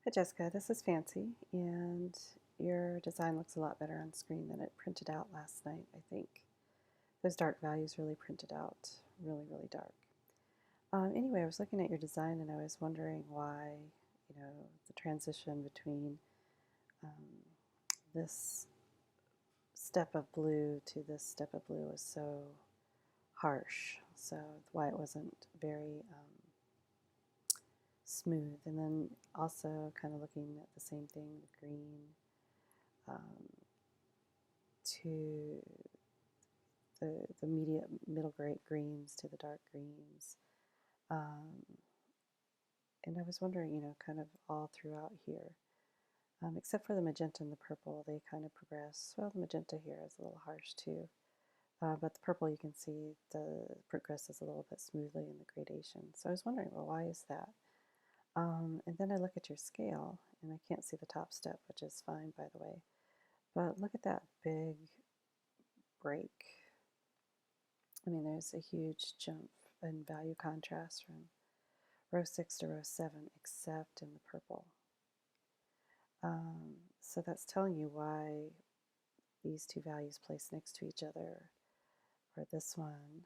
Hi Jessica, this is Fancy, and your design looks a lot better on screen than it printed out last night, I think. Those dark values really printed out really, really dark. Anyway, I was looking at your design and I was wondering why, the transition between um, this step of blue to this step of blue was so harsh. So why it wasn't very smooth. And then also kind of looking at the same thing, the green um, to the middle great greens to the dark greens. Um, and I was wondering, kind of all throughout here, except for the magenta and the purple, they kind of progress. Well, the magenta here is a little harsh too, but the purple you can see progresses a little bit smoothly in the gradation. So I was wondering, well, why is that? And then I look at your scale, and I can't see the top step, which is fine, by the way. But look at that big break. I mean, there's a huge jump in value contrast from row 6 to row 7, except in the purple. So that's telling you why these two values placed next to each other, or this one,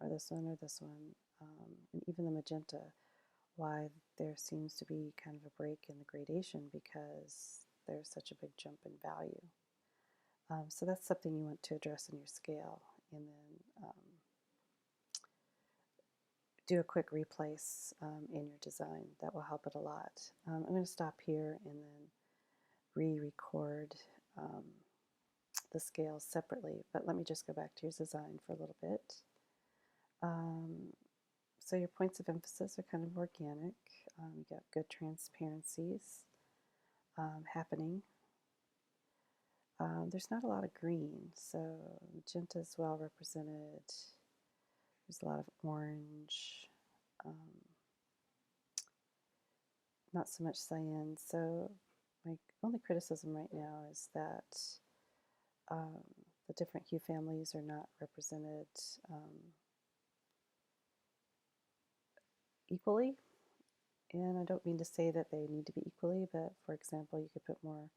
or this one, or this one, and even the magenta, why there seems to be kind of a break in the gradation because there's such a big jump in value. So that's something you want to address in your scale, and then do a quick replace in your design. That will help it a lot. I'm going to stop here and then re-record um, the scales separately, but let me just go back to your design for a little bit. So your points of emphasis are kind of organic. You got good transparencies happening. There's not a lot of green, so magenta is well represented. There's a lot of orange, um, not so much cyan. So my only criticism right now is that um, the different hue families are not represented equally. And I don't mean to say that they need to be equally, but for example, you could put more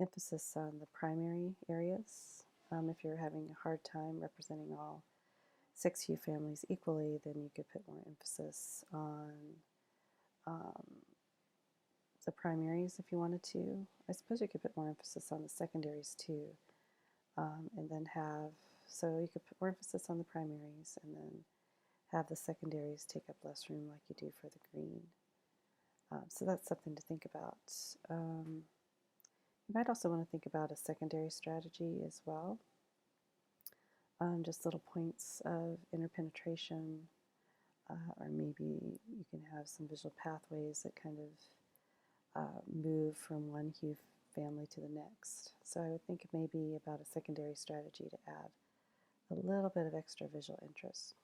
emphasis on the primary areas. If you're having a hard time representing all 6 hue families equally, then you could put more emphasis on um, the primaries if you wanted to. I suppose you could put more emphasis on the secondaries too, and then so you could put more emphasis on the primaries and then have the secondaries take up less room like you do for the green. So that's something to think about. You might also want to think about a secondary strategy as well. Just little points of interpenetration, or maybe you can have some visual pathways that kind of move from one hue family to the next. So I would think maybe about a secondary strategy to add a little bit of extra visual interest.